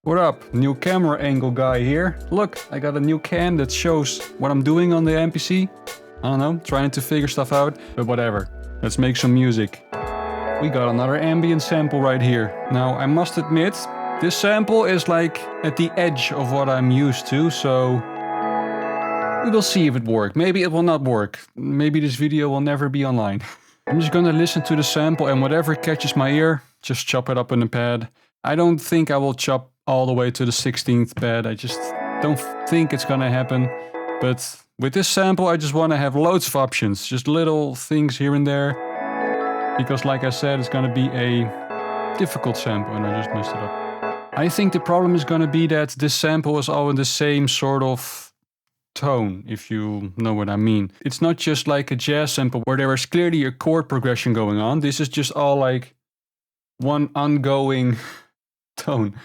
What up? New camera angle guy here. Look, I got a new cam that shows what I'm doing on the MPC. I don't know, trying to figure stuff out, but whatever. Let's make some music. We got another ambient sample right here. Now, I must admit, this sample is like at the edge of what I'm used to, so we will see if it works. Maybe it will not work. Maybe this video will never be online. I'm just gonna listen to the sample and whatever catches my ear, just chop it up in the pad. I don't think I will chop all the way to the 16th pad. I just don't think it's gonna happen. But with this sample, I just want to have loads of options. Just little things here and there. Because like I said, it's gonna be a difficult sample and I just messed it up. I think the problem is gonna be that this sample is all in the same sort of tone, if you know what I mean. It's not just like a jazz sample where there is clearly a chord progression going on. This is just all like one ongoing tone.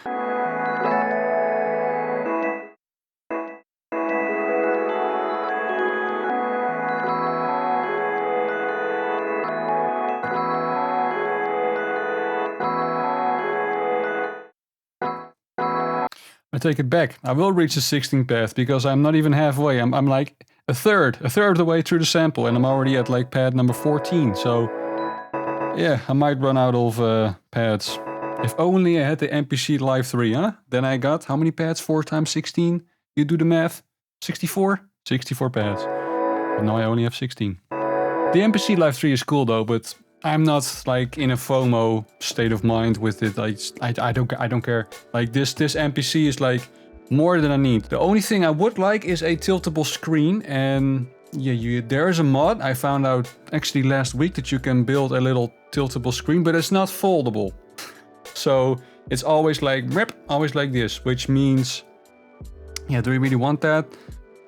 I take it back. I will reach the 16th path because I'm not even halfway. I'm like a third of the way through the sample and I'm already at like pad number 14. So yeah, I might run out of pads. If only I had the MPC Live 3, huh? Then I got how many pads? 4 times 16? You do the math. 64? 64 pads. But now I only have 16. The MPC Live 3 is cool though, but I'm not like in a FOMO state of mind with it. I don't care. Like this MPC is like more than I need. The only thing I would like is a tiltable screen, and yeah, there is a mod I found out actually last week that you can build a little tiltable screen, but it's not foldable. So it's always like always like this, which means, yeah, do we really want that?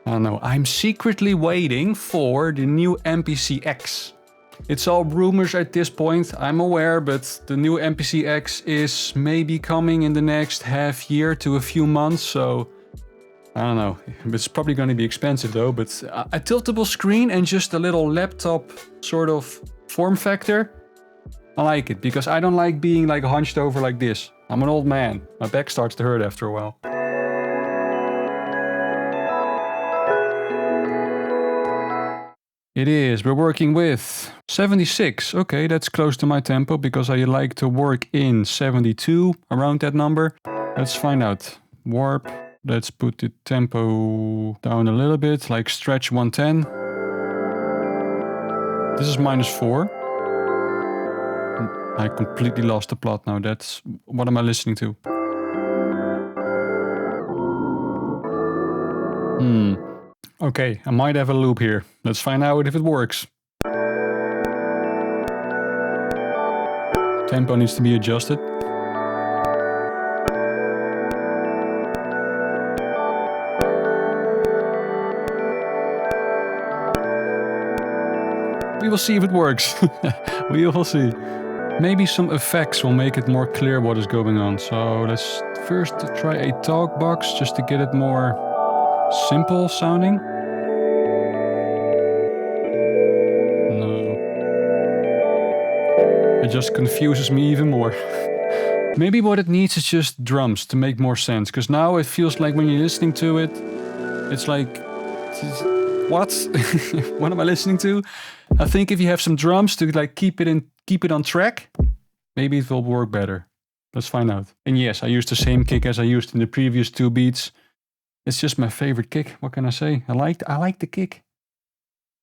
I don't know. I'm secretly waiting for the new MPC X. It's all rumors at this point, I'm aware, but the new MPC X is maybe coming in the next half year to a few months, so I don't know. It's probably going to be expensive though, but a tiltable screen and just a little laptop sort of form factor, I like it, because I don't like being like hunched over like this. I'm an old man. My back starts to hurt after a while. It is. We're working with 76. Okay, that's close to my tempo because I like to work in 72, around that number. Let's find out. Warp. Let's put the tempo down a little bit, like stretch 110. This is -4. I completely lost the plot now. That's... what am I listening to? Okay, I might have a loop here. Let's find out if it works. Tempo needs to be adjusted. We will see if it works. We will see. Maybe some effects will make it more clear what is going on. So let's first try a talk box just to get it more simple sounding. No. It just confuses me even more. Maybe what it needs is just drums to make more sense. Because now it feels like when you're listening to it, it's like... what? What am I listening to? I think if you have some drums to like keep it on track, maybe it will work better. Let's find out. And yes, I used the same kick as I used in the previous 2 beats. It's just my favorite kick. What can I say? I like the kick.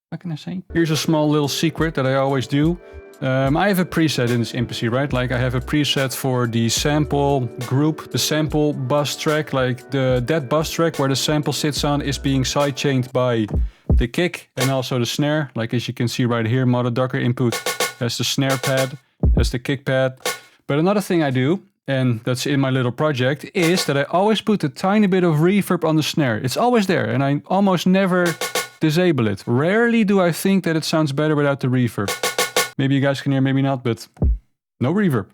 What can I say? Here's a small little secret that I always do. I have a preset in this MPC, right? Like I have a preset for the sample group, the sample bus track, like that bus track where the sample sits on is being sidechained by the kick and also the snare. Like as you can see right here, Mother Ducker input has the snare pad, has the kick pad. But another thing I do, and that's in my little project, is that I always put a tiny bit of reverb on the snare. It's always there and I almost never disable it. Rarely do I think that it sounds better without the reverb. Maybe you guys can hear, maybe not, but no reverb.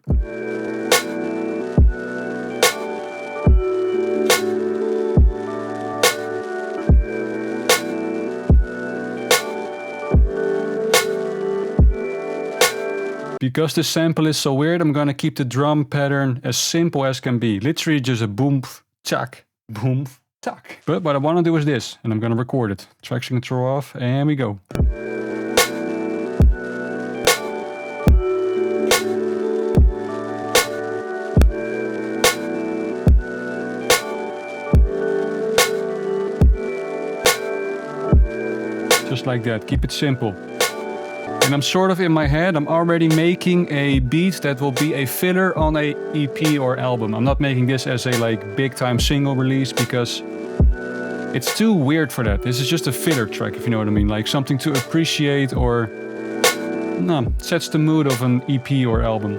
Because this sample is so weird, I'm gonna keep the drum pattern as simple as can be. Literally just a boom, chuck, boom, tuck. But what I wanna do is this, and I'm gonna record it. Traction control off, and we go. Just like that, keep it simple. And I'm sort of in my head, I'm already making a beat that will be a filler on a EP or album. I'm not making this as a like big time single release because it's too weird for that. This is just a filler track, if you know what I mean. Like something to appreciate or no, sets the mood of an EP or album.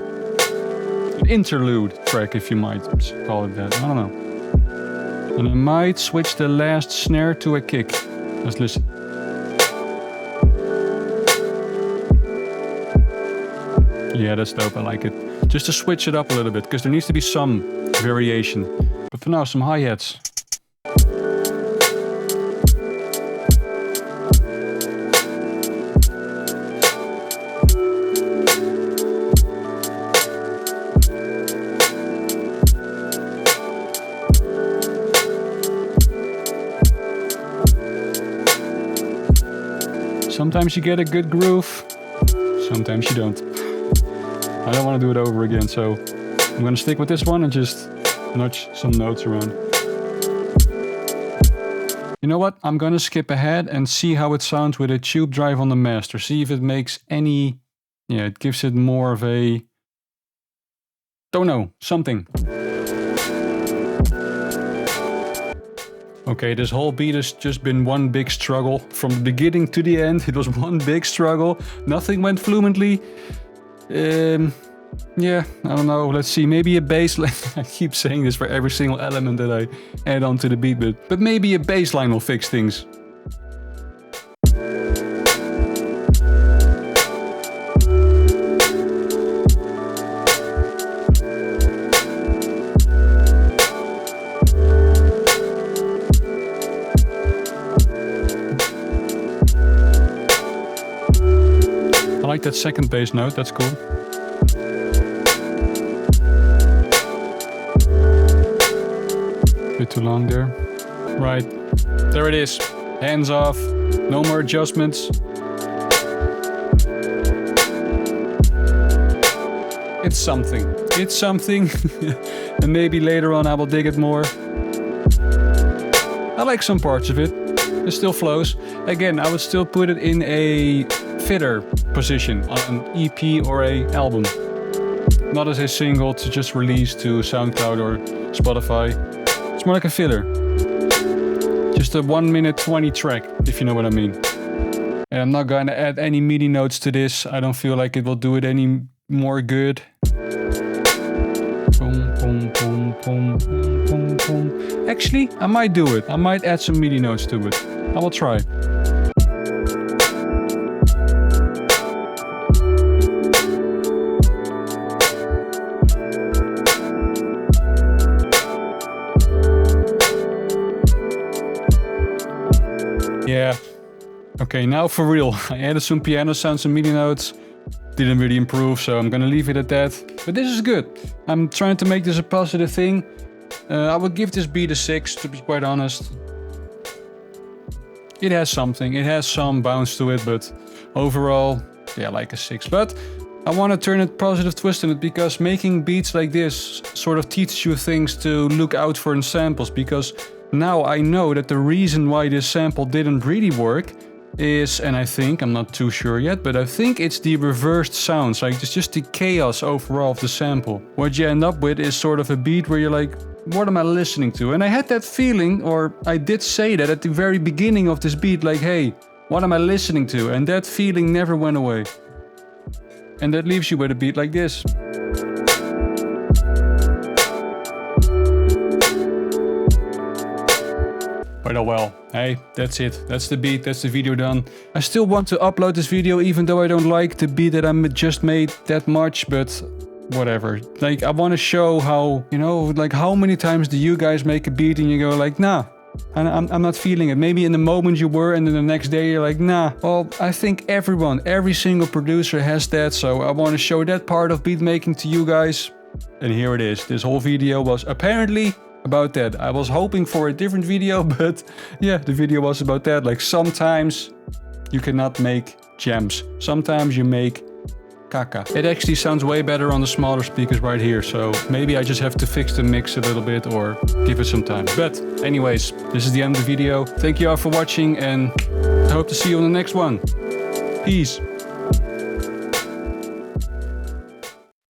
An interlude track, if you might call it that. I don't know. And I might switch the last snare to a kick. Let's listen. Yeah, that's dope, I like it. Just to switch it up a little bit, because there needs to be some variation. But for now, some hi-hats. Sometimes you get a good groove, sometimes you don't. I don't want to do it over again, so I'm going to stick with this one and just nudge some notes around. You know what? I'm going to skip ahead and see how it sounds with a tube drive on the master. See if it makes any... Yeah, it gives it more of a... Don't know, something. Okay, this whole beat has just been one big struggle. From the beginning to the end, it was one big struggle. Nothing went fluently. Yeah, I don't know, let's see, maybe a bass line. I keep saying this for every single element that I add onto the beat, but maybe a bass line will fix things. I like that second bass note, that's cool. Bit too long there. Right, there it is. Hands off, no more adjustments. It's something. It's something. And maybe later on I will dig it more. I like some parts of it. It still flows. Again, I would still put it in a fitter position on an EP or a album. Not as a single to just release to SoundCloud or Spotify. It's more like a filler. Just a 1 minute 20 track, if you know what I mean. And I'm not going to add any MIDI notes to this. I don't feel like it will do it any more good. Boom, boom, boom, boom, boom, boom, boom. Actually, I might do it. I might add some MIDI notes to it. I will try. Yeah. Okay, now for real. I added some piano sounds, some MIDI notes. Didn't really improve, so I'm gonna leave it at that. But this is good. I'm trying to make this a positive thing. I would give this beat a 6, to be quite honest. It has something. It has some bounce to it, but overall, yeah, like a 6. But I want to turn a positive twist on it, because making beats like this sort of teaches you things to look out for in samples, because now I know that the reason why this sample didn't really work is, and I think, I'm not too sure yet, but I think it's the reversed sounds, like it's just the chaos overall of the sample. What you end up with is sort of a beat where you're like, what am I listening to? And I had that feeling, or I did say that at the very beginning of this beat, like, hey, what am I listening to? And that feeling never went away. And that leaves you with a beat like this. But oh well, hey, that's it. That's the beat, that's the video done. I still want to upload this video even though I don't like the beat that I just made that much, but whatever. Like, I want to show how, you know, like how many times do you guys make a beat and you go like, nah, And I'm not feeling it. Maybe in the moment you were, and then the next day you're like, nah. Well, I think every single producer has that, so I want to show that part of beat making to you guys. And here it is. This whole video was apparently about that. I was hoping for a different video, but yeah, the video was about that. Like, sometimes you cannot make jams. Sometimes you make caca. It actually sounds way better on the smaller speakers right here, so maybe I just have to fix the mix a little bit or give it some time. But anyways, this is the end of the video. Thank you all for watching, and I hope to see you on the next one. Peace.